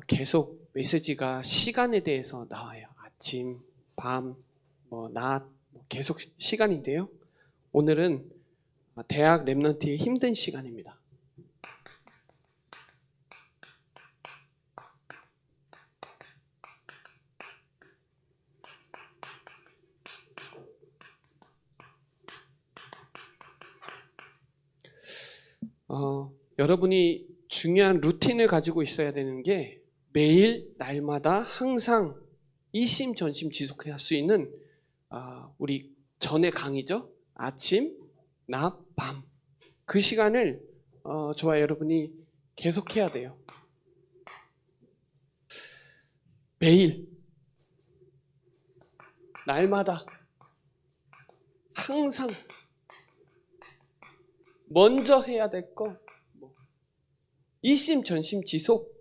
계속 메시지가 시간에 대해서 나와요. 아침, 밤, 낮, 계속 시간인데요. 오늘은 대학 랩런트의 힘든 시간입니다. 여러분이 중요한 루틴을 가지고 있어야 되는 게 매일 날마다 항상 이심전심 지속할 수 있는 우리 전의 강의죠. 아침, 낮, 밤. 그 시간을 저와 여러분이 계속해야 돼요. 매일 날마다 항상 먼저 해야 될 거 이심전심 지속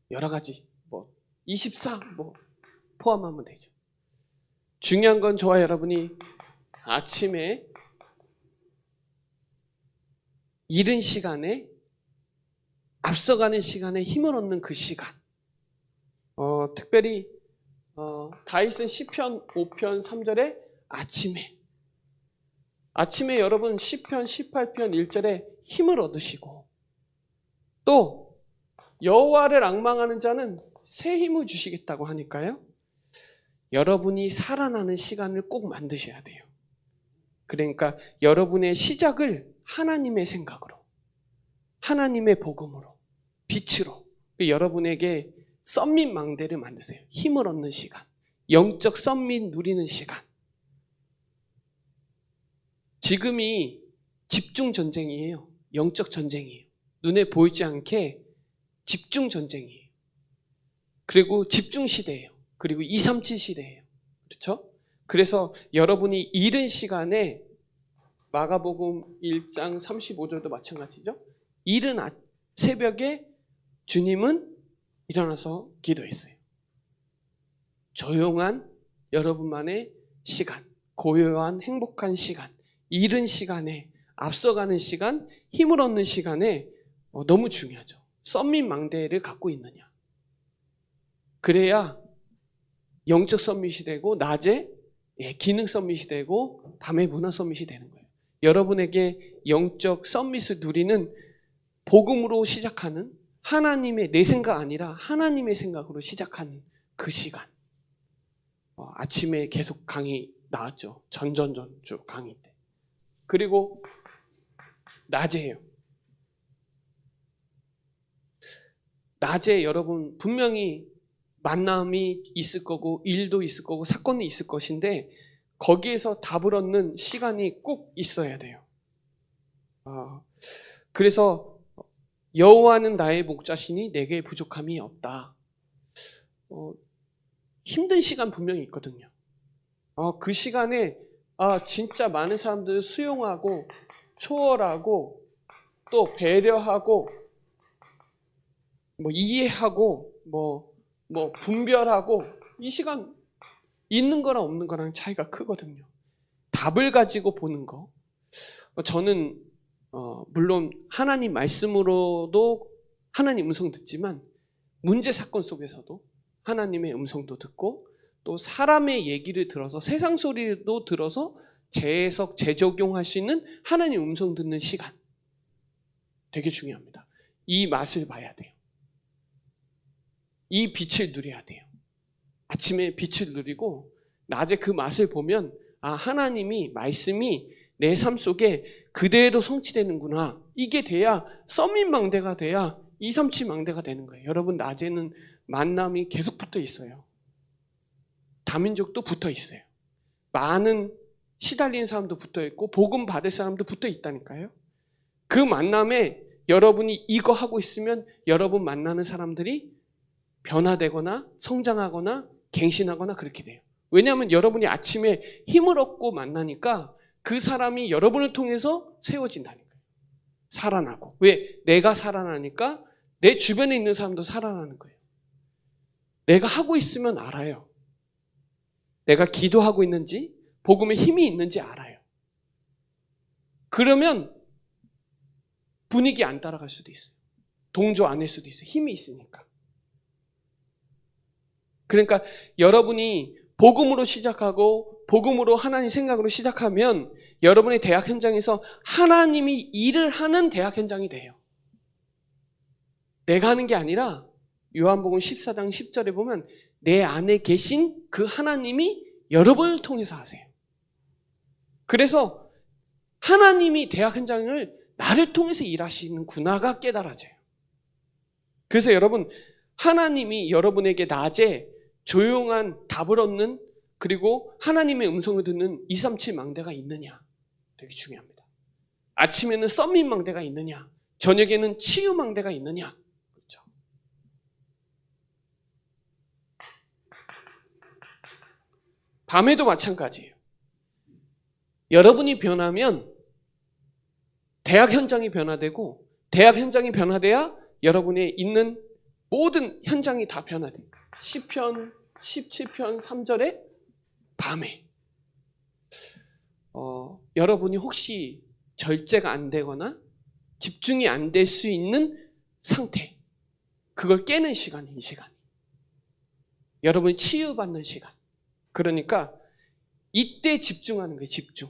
여러 가지 24 포함하면 되죠. 중요한 건 저와 여러분이 아침에 이른 시간에 앞서가는 시간에 힘을 얻는 그 시간. 특별히 다윗은 시편 5편 3절에 아침에 여러분 시편 18편 1절에 힘을 얻으시고 또 여호와를 앙망하는 자는 새 힘을 주시겠다고 하니까요. 여러분이 살아나는 시간을 꼭 만드셔야 돼요. 그러니까 여러분의 시작을 하나님의 생각으로, 하나님의 복음으로, 빛으로 여러분에게 썸밋 망대를 만드세요. 힘을 얻는 시간, 영적 썸밋 누리는 시간. 지금이 집중 전쟁이에요. 영적 전쟁이에요. 눈에 보이지 않게 집중 전쟁이에요. 그리고 집중 시대예요. 그리고 237 시대예요. 그렇죠? 그래서 여러분이 이른 시간에 마가복음 1장 35절도 마찬가지죠. 이른 새벽에 주님은 일어나서 기도했어요. 조용한 여러분만의 시간, 고요한 행복한 시간, 이른 시간에 앞서가는 시간, 힘을 얻는 시간에 너무 중요하죠. 썸밋 망대를 갖고 있느냐. 그래야 영적 썸밋이 되고 낮에 기능 썸밋이 되고 밤에 문화 썸밋이 되는 거예요. 여러분에게 영적 썸밋을 누리는 복음으로 시작하는 하나님의 내 생각 아니라 하나님의 생각으로 시작하는 그 시간. 아침에 계속 강의 나왔죠. 전주 강의 때. 그리고 낮에요. 낮에 여러분 분명히 만남이 있을 거고 일도 있을 거고 사건이 있을 것인데 거기에서 답을 얻는 시간이 꼭 있어야 돼요. 그래서 여호와는 나의 목자시니 내게 부족함이 없다. 힘든 시간 분명히 있거든요. 그 시간에 진짜 많은 사람들을 수용하고 초월하고 또 배려하고 이해하고 분별하고 이 시간 있는 거랑 없는 거랑 차이가 크거든요. 답을 가지고 보는 거. 저는 물론 하나님 말씀으로도 하나님 음성 듣지만 문제 사건 속에서도 하나님의 음성도 듣고 또 사람의 얘기를 들어서 세상 소리도 들어서 재해석, 재적용할 수 있는 하나님 음성 듣는 시간. 되게 중요합니다. 이 맛을 봐야 돼요. 이 빛을 누려야 돼요. 아침에 빛을 누리고 낮에 그 맛을 보면 하나님이 말씀이 내 삶 속에 그대로 성취되는구나. 이게 돼야 썸밋 망대가 돼야 237 망대가 되는 거예요. 여러분 낮에는 만남이 계속 붙어 있어요. 다민족도 붙어 있어요. 많은 시달리는 사람도 붙어 있고 복음 받을 사람도 붙어 있다니까요. 그 만남에 여러분이 이거 하고 있으면 여러분 만나는 사람들이 변화되거나 성장하거나 갱신하거나 그렇게 돼요. 왜냐하면 여러분이 아침에 힘을 얻고 만나니까 그 사람이 여러분을 통해서 세워진다니까요. 살아나고. 왜? 내가 살아나니까 내 주변에 있는 사람도 살아나는 거예요. 내가 하고 있으면 알아요. 내가 기도하고 있는지 복음에 힘이 있는지 알아요. 그러면 분위기 안 따라갈 수도 있어요. 동조 안 할 수도 있어요. 힘이 있으니까. 그러니까 여러분이 복음으로 시작하고 복음으로 하나님 생각으로 시작하면 여러분의 대학 현장에서 하나님이 일을 하는 대학 현장이 돼요. 내가 하는 게 아니라 요한복음 14장 10절에 보면 내 안에 계신 그 하나님이 여러분을 통해서 하세요. 그래서 하나님이 대학 현장을 나를 통해서 일하시는구나가 깨달아져요. 그래서 여러분, 하나님이 여러분에게 낮에 조용한 답을 얻는, 그리고 하나님의 음성을 듣는 237 망대가 있느냐, 되게 중요합니다. 아침에는 썸밋 망대가 있느냐, 저녁에는 치유 망대가 있느냐. 그렇죠? 밤에도 마찬가지예요. 여러분이 변하면 대학 현장이 변화되고, 대학 현장이 변화돼야 여러분의 있는 모든 현장이 다 변화돼요. 시편 17편 3절에 밤에 여러분이 혹시 절제가 안 되거나 집중이 안 될 수 있는 상태, 그걸 깨는 시간이 이 시간. 여러분이 치유받는 시간. 그러니까 이때 집중하는 거예요. 집중.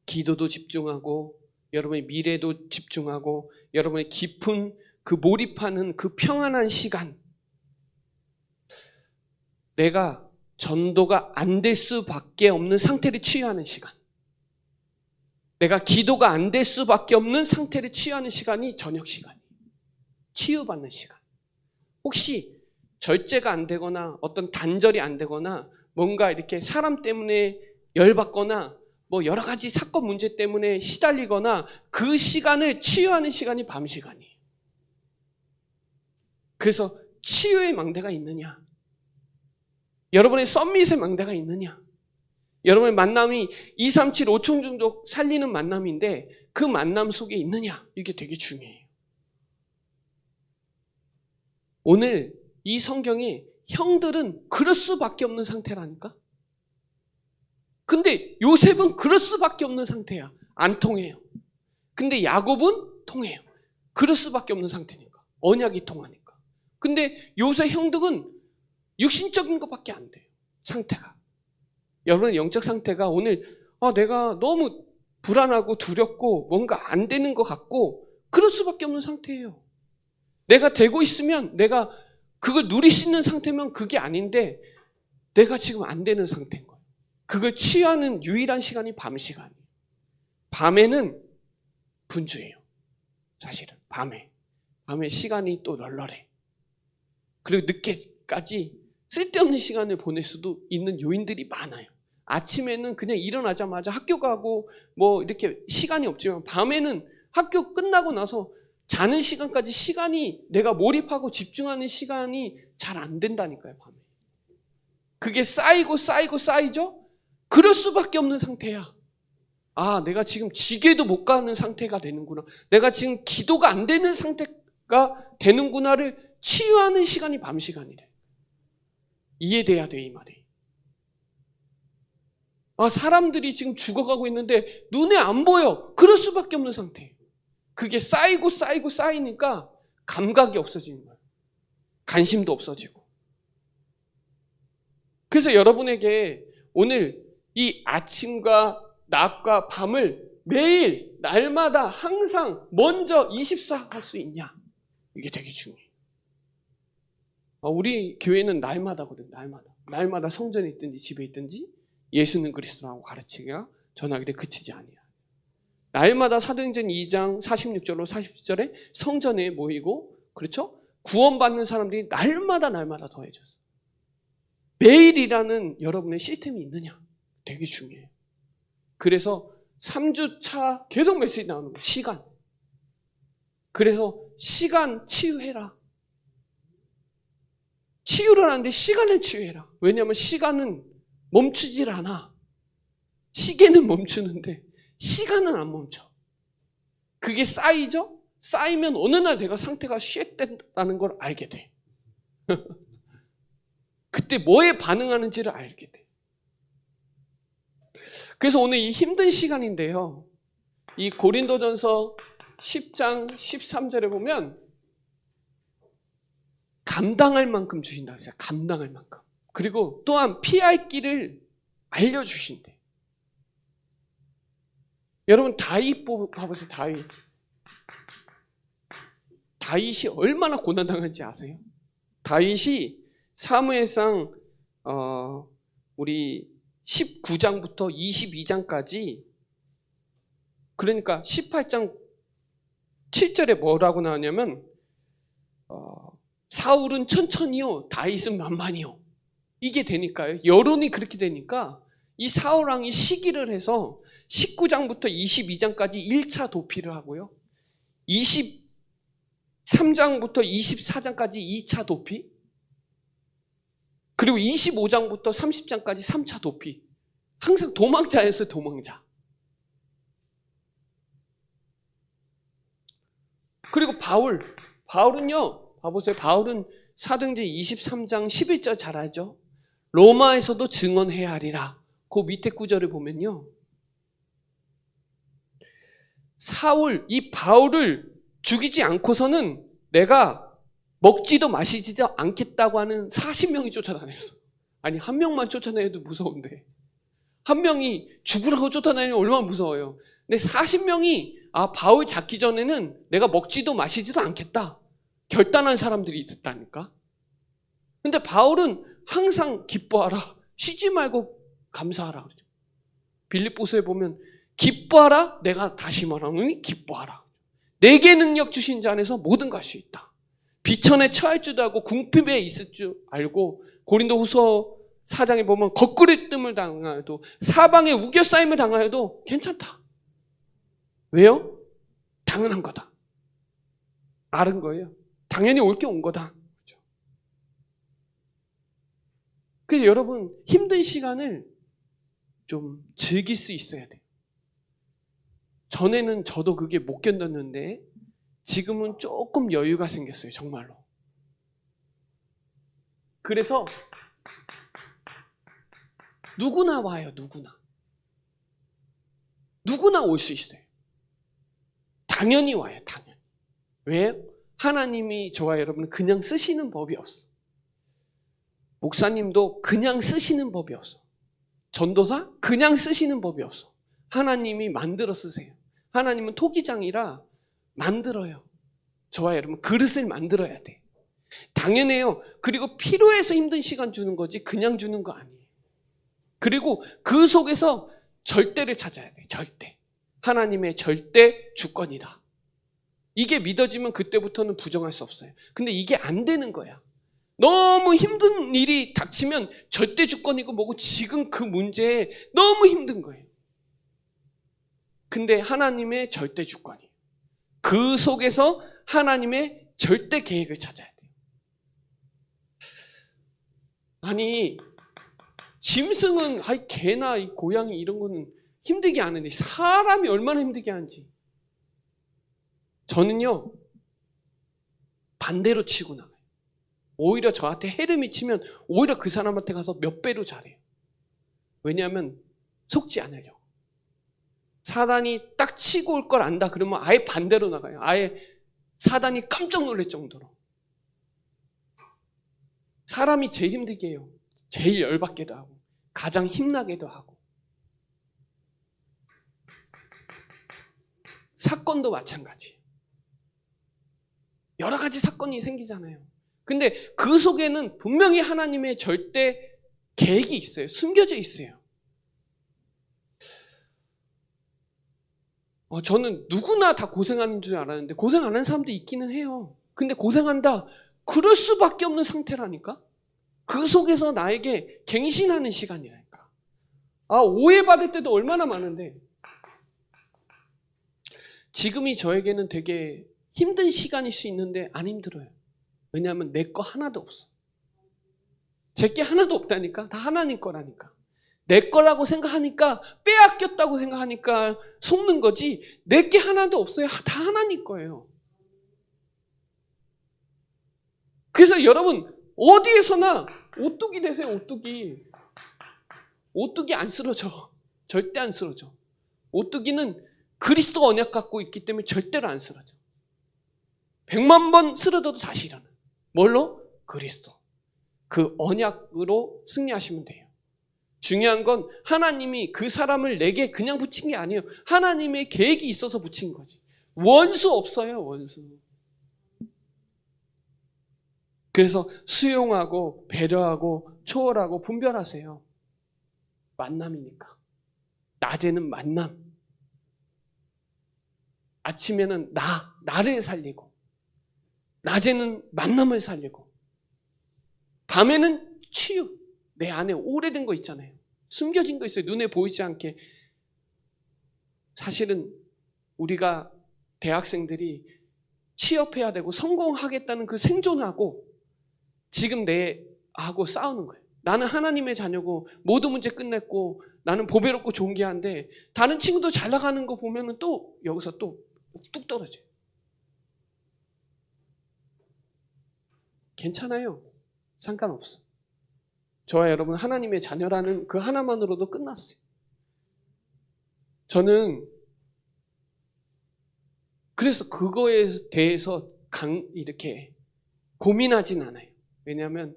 기도도 집중하고 여러분의 미래도 집중하고 여러분의 깊은 그 몰입하는 그 평안한 시간. 내가 전도가 안 될 수밖에 없는 상태를 치유하는 시간. 내가 기도가 안 될 수밖에 없는 상태를 치유하는 시간이 저녁 시간이에요. 치유받는 시간. 혹시 절제가 안 되거나 어떤 단절이 안 되거나 뭔가 이렇게 사람 때문에 열받거나 뭐 여러 가지 사건 문제 때문에 시달리거나 그 시간을 치유하는 시간이 밤 시간이에요. 그래서 치유의 망대가 있느냐? 여러분의 썸밋의 망대가 있느냐? 여러분의 만남이 2, 3, 7, 5천 정도 살리는 만남인데 그 만남 속에 있느냐? 이게 되게 중요해요. 오늘 이 성경에 형들은 그럴 수밖에 없는 상태라니까? 근데 요셉은 그럴 수밖에 없는 상태야. 안 통해요. 근데 야곱은 통해요. 그럴 수밖에 없는 상태니까. 언약이 통하니까. 근데 요셉 형들은 육신적인 것밖에 안 돼요. 상태가. 여러분의 영적 상태가 오늘 내가 너무 불안하고 두렵고 뭔가 안 되는 것 같고 그럴 수밖에 없는 상태예요. 내가 되고 있으면 내가 그걸 누릴 수 있는 상태면 그게 아닌데 내가 지금 안 되는 상태인 거예요. 그걸 치유하는 유일한 시간이 밤 시간이에요. 밤에는 분주해요. 사실은 밤에 시간이 또 널널해. 그리고 늦게까지 쓸데없는 시간을 보낼 수도 있는 요인들이 많아요. 아침에는 그냥 일어나자마자 학교 가고 뭐 이렇게 시간이 없지만 밤에는 학교 끝나고 나서 자는 시간까지 시간이 내가 몰입하고 집중하는 시간이 잘 안 된다니까요. 밤에. 그게 쌓이죠? 그럴 수밖에 없는 상태야. 내가 지금 지게도 못 가는 상태가 되는구나. 내가 지금 기도가 안 되는 상태가 되는구나를 치유하는 시간이 밤 시간이래. 이해돼야 돼, 이 말이. 사람들이 지금 죽어가고 있는데 눈에 안 보여. 그럴 수밖에 없는 상태예요. 그게 쌓이니까 감각이 없어지는 거예요. 관심도 없어지고. 그래서 여러분에게 오늘 이 아침과 낮과 밤을 매일 날마다 항상 먼저 24 할 수 있냐? 이게 되게 중요해요. 우리 교회는 날마다거든. 날마다 성전에 있든지 집에 있든지 예수는 그리스도라고 가르치기가 전하기를 그치지 아니야. 날마다 사도행전 2장 46절로 47절에 성전에 모이고, 그렇죠? 구원받는 사람들이 날마다 더해졌어. 매일이라는 여러분의 시스템이 있느냐? 되게 중요해요. 그래서 3주차 계속 메시지 나오는 거예요. 시간. 그래서 시간 치유해라. 치유를 하는데 시간을 치유해라. 왜냐하면 시간은 멈추질 않아. 시계는 멈추는데 시간은 안 멈춰. 그게 쌓이죠? 쌓이면 어느 날 내가 상태가 쉬었다는 걸 알게 돼. 그때 뭐에 반응하는지를 알게 돼. 그래서 오늘 이 힘든 시간인데요. 이 고린도전서 10장 13절에 보면 감당할 만큼 주신다고 했어요. 감당할 만큼. 그리고 또한 피할 길을 알려주신대. 여러분 다윗 봐보세요. 다윗이 얼마나 고난당한지 아세요? 다윗이 사무엘상 우리 19장부터 22장까지, 그러니까 18장 7절에 뭐라고 나오냐면 사울은 천천히요 다윗은 만만히요, 이게 되니까요. 여론이 그렇게 되니까 이 사울왕이 시기를 해서 19장부터 22장까지 1차 도피를 하고요, 23장부터 24장까지 2차 도피, 그리고 25장부터 30장까지 3차 도피. 항상 도망자였어요. 도망자. 그리고 바울은요, 봐보세요. 바울은 사도행전 23장 11절 잘 알죠? 로마에서도 증언해야 하리라. 그 밑에 구절을 보면요, 이 바울을 죽이지 않고서는 내가 먹지도 마시지도 않겠다고 하는 40명이 쫓아다녔어. 아니, 한 명만 쫓아다녀도 무서운데 한 명이 죽으라고 쫓아다니면 얼마나 무서워요. 근데 40명이 바울 잡기 전에는 내가 먹지도 마시지도 않겠다 결단한 사람들이 있었다니까. 근데 바울은 항상 기뻐하라, 쉬지 말고 감사하라 그러죠. 빌립보서에 보면 기뻐하라, 내가 다시 말하노니 기뻐하라. 내게 능력 주신 자 안에서 모든 걸 할 수 있다. 비천에 처할 줄도 알고 궁핍에 있을 줄 알고, 고린도후서 4장에 보면 거꾸리뜸을 당하여도 사방에 우겨싸임을 당하여도 괜찮다. 왜요? 당연한 거다. 아는 거예요. 당연히 올 게 온 거다. 그렇죠? 그래서 여러분 힘든 시간을 좀 즐길 수 있어야 돼요. 전에는 저도 그게 못 견뎠는데 지금은 조금 여유가 생겼어요. 정말로. 그래서 누구나 와요. 누구나 올 수 있어요. 당연히 와요. 당연히. 왜? 하나님이 저와 여러분을 그냥 쓰시는 법이 없어. 목사님도 그냥 쓰시는 법이 없어. 전도사 그냥 쓰시는 법이 없어. 하나님이 만들어 쓰세요. 하나님은 토기장이라 만들어요. 저와 여러분 그릇을 만들어야 돼. 당연해요. 그리고 필요해서 힘든 시간 주는 거지 그냥 주는 거 아니에요. 그리고 그 속에서 절대를 찾아야 돼. 절대. 하나님의 절대 주권이다. 이게 믿어지면 그때부터는 부정할 수 없어요. 근데 이게 안 되는 거야. 너무 힘든 일이 닥치면 절대 주권이고 뭐고 지금 그 문제에 너무 힘든 거예요. 근데 하나님의 절대 주권이에요. 그 속에서 하나님의 절대 계획을 찾아야 돼요. 아니, 짐승은 개나 이 고양이 이런 거는 힘들게 안 하는데 사람이 얼마나 힘들게 하는지. 저는요 반대로 치고 나가요. 오히려 저한테 해를 미치면 오히려 그 사람한테 가서 몇 배로 잘해요. 왜냐하면 속지 않으려고. 사단이 딱 치고 올 걸 안다 그러면 아예 반대로 나가요. 아예 사단이 깜짝 놀랄 정도로. 사람이 제일 힘들게 해요. 제일 열받게도 하고 가장 힘나게도 하고. 사건도 마찬가지예요. 여러 가지 사건이 생기잖아요. 근데 그 속에는 분명히 하나님의 절대 계획이 있어요. 숨겨져 있어요. 저는 누구나 다 고생하는 줄 알았는데 고생 안 하는 사람도 있기는 해요. 근데 고생한다. 그럴 수밖에 없는 상태라니까. 그 속에서 나에게 갱신하는 시간이라니까. 오해받을 때도 얼마나 많은데. 지금이 저에게는 되게 힘든 시간일 수 있는데 안 힘들어요. 왜냐하면 내 거 하나도 없어. 제 게 하나도 없다니까. 다 하나님 거라니까. 내 거라고 생각하니까 빼앗겼다고 생각하니까 속는 거지 내 게 하나도 없어요. 다 하나님 거예요. 그래서 여러분 어디에서나 오뚜기 되세요. 오뚜기. 오뚜기 안 쓰러져. 절대 안 쓰러져. 오뚜기는 그리스도 언약 갖고 있기 때문에 절대로 안 쓰러져. 100만 번 쓰러져도 다시 일어나. 뭘로? 그리스도. 그 언약으로 승리하시면 돼요. 중요한 건 하나님이 그 사람을 내게 그냥 붙인 게 아니에요. 하나님의 계획이 있어서 붙인 거지. 원수 없어요, 원수. 그래서 수용하고 배려하고 초월하고 분별하세요. 만남이니까. 낮에는 만남. 아침에는 나를 살리고, 낮에는 만남을 살리고, 밤에는 치유. 내 안에 오래된 거 있잖아요. 숨겨진 거 있어요. 눈에 보이지 않게. 사실은 우리가 대학생들이 취업해야 되고 성공하겠다는 그 생존하고 지금 내하고 싸우는 거예요. 나는 하나님의 자녀고 모든 문제 끝냈고 나는 보배롭고 좋은 게 한데 다른 친구도 잘 나가는 거 보면은 또 여기서 또 뚝 떨어져요. 괜찮아요. 상관없어. 저와 여러분 하나님의 자녀라는 그 하나만으로도 끝났어요. 저는 그래서 그거에 대해서 이렇게 고민하진 않아요. 왜냐하면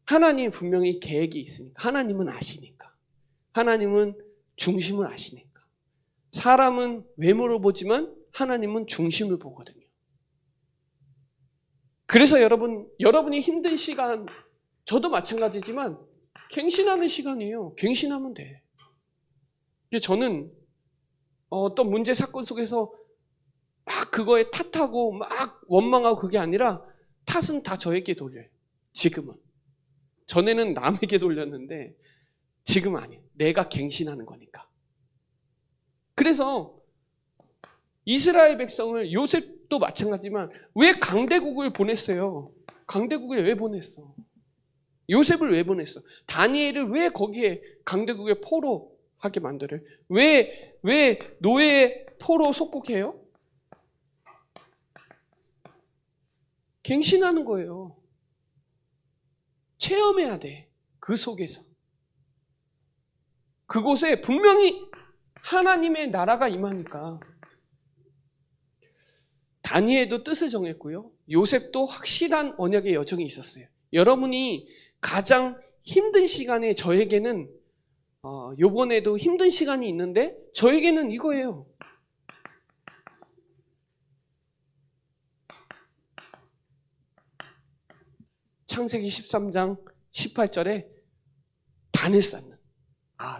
하나님이 분명히 계획이 있으니까. 하나님은 아시니까. 하나님은 중심을 아시니까. 사람은 외모를 보지만 하나님은 중심을 보거든요. 그래서 여러분이 힘든 시간, 저도 마찬가지지만 갱신하는 시간이에요. 갱신하면 돼. 저는 어떤 문제 사건 속에서 막 그거에 탓하고 막 원망하고 그게 아니라 탓은 다 저에게 돌려요. 지금은. 전에는 남에게 돌렸는데 지금 아니에요. 내가 갱신하는 거니까. 그래서 이스라엘 백성을 요셉도 마찬가지지만 왜 강대국을 보냈어요? 강대국을 왜 보냈어? 요셉을 왜 보냈어? 다니엘을 왜 거기에 강대국의 포로 하게 만들어요? 왜 노예의 포로 속국해요? 갱신하는 거예요. 체험해야 돼. 그 속에서. 그곳에 분명히 하나님의 나라가 임하니까. 다니엘도 뜻을 정했고요. 요셉도 확실한 언약의 여정이 있었어요. 여러분이 가장 힘든 시간에 저에게는 요번에도 힘든 시간이 있는데 저에게는 이거예요. 창세기 13장 18절에 단을 쌓는.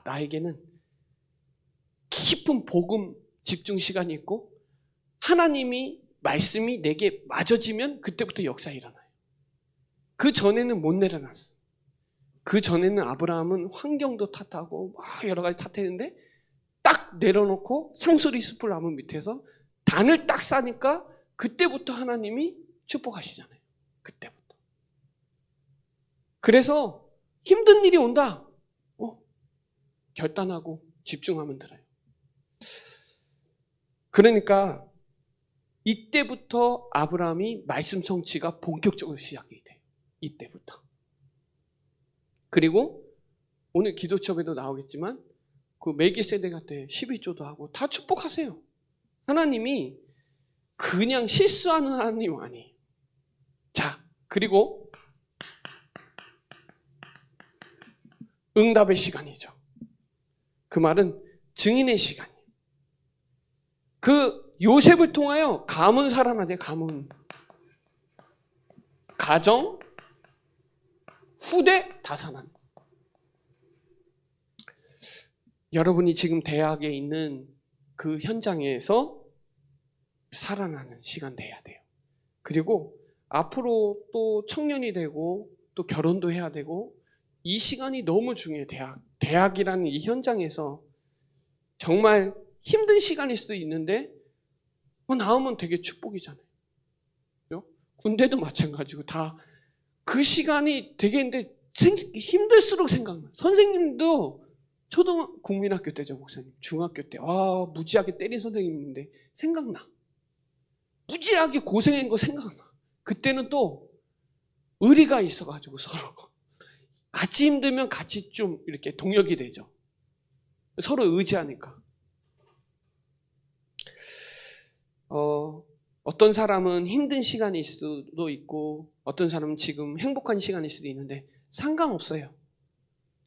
나에게는 깊은 복음 집중 시간이 있고 하나님이 말씀이 내게 맞아지면 그때부터 역사 일어나요. 그 전에는 못 내려놨어. 그 전에는 아브라함은 환경도 탓하고 여러 가지 탓했는데 딱 내려놓고 상수리 숲을 나무 밑에서 단을 딱 싸니까 그때부터 하나님이 축복하시잖아요. 그때부터. 그래서 힘든 일이 온다. 결단하고 집중하면 들어요. 그러니까 이때부터 아브라함이 말씀 성취가 본격적으로 시작이 돼요. 이때부터. 그리고 오늘 기도첩에도 나오겠지만 그 멜기세덱 때 11조도 하고 다 축복하세요. 하나님이 그냥 실수하는 하나님 아니에요. 자, 그리고 응답의 시간이죠. 그 말은 증인의 시간이에요. 그 요셉을 통하여 가문 살아나대. 가문. 가정, 후대 다 살아나. 여러분이 지금 대학에 있는 그 현장에서 살아나는 시간 돼야 돼요. 그리고 앞으로 또 청년이 되고 또 결혼도 해야 되고 이 시간이 너무 중요해요. 대학이라는 이 현장에서 정말 힘든 시간일 수도 있는데 나오면 되게 축복이잖아요. 군대도 마찬가지고 다 그 시간이 되겠는데 힘들수록 생각나. 선생님도 국민학교 때죠, 목사님. 중학교 때 무지하게 때린 선생님인데 생각나. 무지하게 고생한 거 생각나. 그때는 또 의리가 있어가지고 서로 같이 힘들면 같이 좀 이렇게 동력이 되죠. 서로 의지하니까. 어떤 사람은 힘든 시간일 수도 있고 어떤 사람은 지금 행복한 시간일 수도 있는데 상관없어요.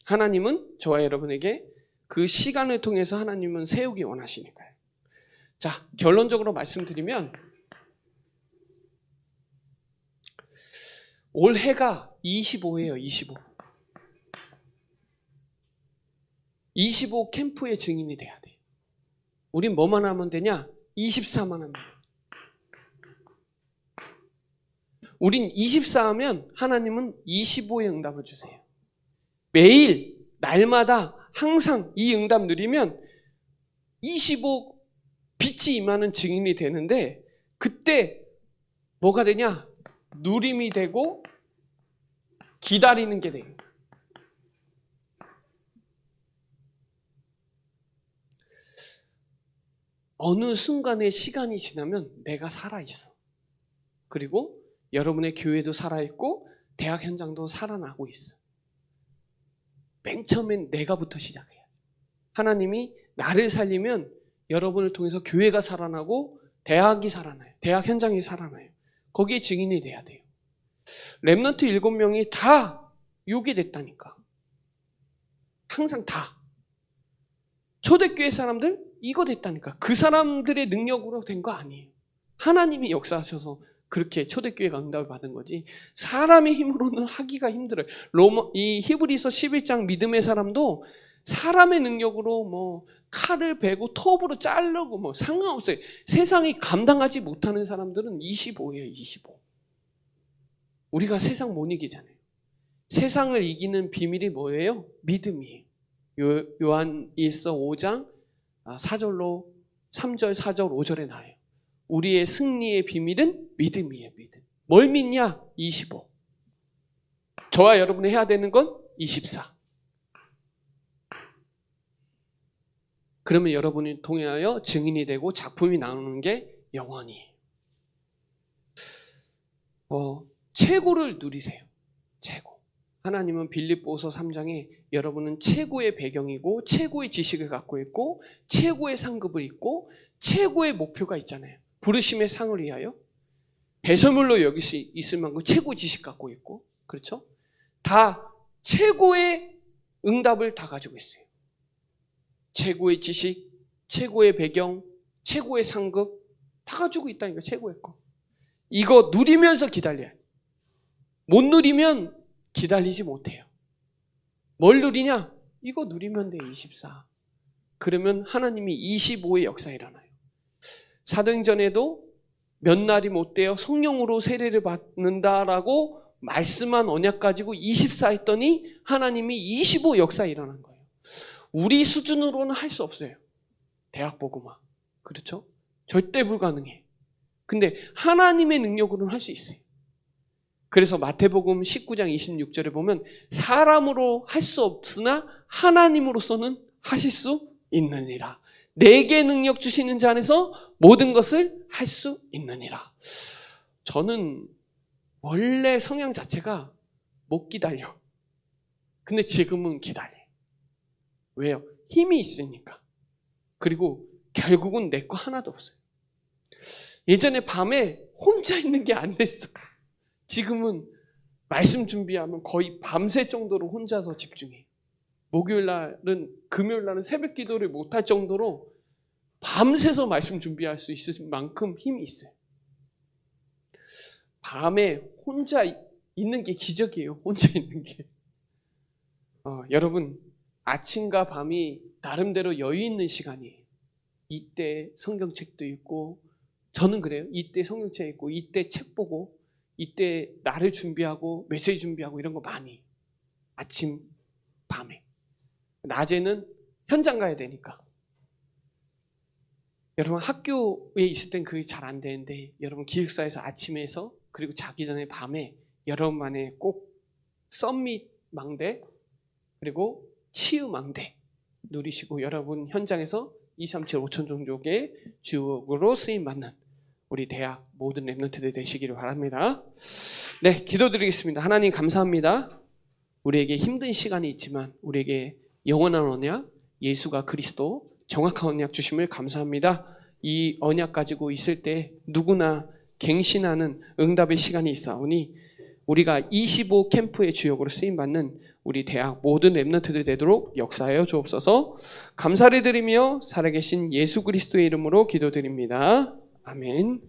하나님은 저와 여러분에게 그 시간을 통해서 하나님은 세우기 원하시니까요. 자, 결론적으로 말씀드리면 올해가 25예요. 25 캠프의 증인이 돼야 돼요. 우린 뭐만 하면 되냐? 24만 하면 돼요. 우린 24 하면 하나님은 25의 응답을 주세요. 매일 날마다 항상 이 응답 누리면 25 빛이 임하는 증인이 되는데 그때 뭐가 되냐? 누림이 되고 기다리는 게 돼요. 어느 순간의 시간이 지나면 내가 살아있어. 그리고 여러분의 교회도 살아있고 대학 현장도 살아나고 있어. 맨 처음엔 내가부터 시작해요. 하나님이 나를 살리면 여러분을 통해서 교회가 살아나고 대학이 살아나요. 대학 현장이 살아나요. 거기에 증인이 돼야 돼요. 렘넌트 7명이 다 요게 됐다니까. 항상 다. 초대교회 사람들 이거 됐다니까. 그 사람들의 능력으로 된 거 아니에요. 하나님이 역사하셔서 그렇게 초대교회가 응답을 받은 거지 사람의 힘으로는 하기가 힘들어요. 이 히브리서 11장 믿음의 사람도 사람의 능력으로 뭐 칼을 베고 톱으로 자르고 뭐 상관없어요. 세상이 감당하지 못하는 사람들은 25예요. 25. 우리가 세상 못 이기잖아요. 세상을 이기는 비밀이 뭐예요? 믿음이에요. 요한일서 5장 4절로 3절, 4절, 5절에 나와요. 우리의 승리의 비밀은 믿음이에요. 믿음. 뭘 믿냐? 25. 저와 여러분이 해야 되는 건 24. 그러면 여러분이 통하여 증인이 되고 작품이 나오는 게 영원히. 최고를 누리세요. 최고. 하나님은 빌립보서 3장에 여러분은 최고의 배경이고 최고의 지식을 갖고 있고 최고의 상급을 있고 최고의 목표가 있잖아요. 부르심의 상을 위하여 배설물로 여길 수 있을 만큼 최고 지식 갖고 있고 그렇죠? 다 최고의 응답을 다 가지고 있어요. 최고의 지식, 최고의 배경, 최고의 상급 다 가지고 있다니까. 최고의 거. 이거 누리면서 기다려야 돼. 못 누리면 기다리지 못해요. 뭘 누리냐? 이거 누리면 돼. 24. 그러면 하나님이 25의 역사 일어나요. 사도행전에도 몇 날이 못 되어 성령으로 세례를 받는다라고 말씀한 언약 가지고 24 했더니 하나님이 25 역사 일어난 거예요. 우리 수준으로는 할 수 없어요. 대학 복음화. 그렇죠? 절대 불가능해. 근데 하나님의 능력으로는 할 수 있어요. 그래서 마태복음 19장 26절에 보면 사람으로 할 수 없으나 하나님으로서는 하실 수 있느니라. 내게 능력 주시는 자 안에서 모든 것을 할 수 있느니라. 저는 원래 성향 자체가 못 기다려. 근데 지금은 기다려. 왜요? 힘이 있으니까. 그리고 결국은 내 거 하나도 없어요. 예전에 밤에 혼자 있는 게 안 됐어. 지금은 말씀 준비하면 거의 밤새 정도로 혼자서 집중해. 목요일 날은, 금요일 날은 새벽 기도를 못할 정도로 밤새서 말씀 준비할 수 있을 만큼 힘이 있어요. 밤에 혼자 있는 게 기적이에요. 혼자 있는 게. 여러분, 아침과 밤이 나름대로 여유 있는 시간이에요. 이때 성경책도 읽고, 저는 그래요. 이때 성경책 읽고, 이때 책 보고, 이때 나를 준비하고, 메시지 준비하고 이런 거 많이. 아침, 밤에. 낮에는 현장 가야 되니까. 여러분 학교에 있을 땐 그게 잘 안 되는데 여러분 기숙사에서 아침에서 그리고 자기 전에 밤에 여러분만의 꼭 썸밋 망대 그리고 치유 망대 누리시고 여러분 현장에서 237 5천 종족의 주역으로 쓰임받는 우리 대학 모든 랩런트들 되시기를 바랍니다. 네, 기도드리겠습니다. 하나님 감사합니다. 우리에게 힘든 시간이 있지만 우리에게 영원한 언약 예수가 그리스도 정확한 언약 주심을 감사합니다. 이 언약 가지고 있을 때 누구나 갱신하는 응답의 시간이 있사오니 우리가 25 캠프의 주역으로 쓰임받는 우리 대학 모든 랩런트들 되도록 역사하여 주옵소서. 감사를 드리며 살아계신 예수 그리스도의 이름으로 기도드립니다. 아멘.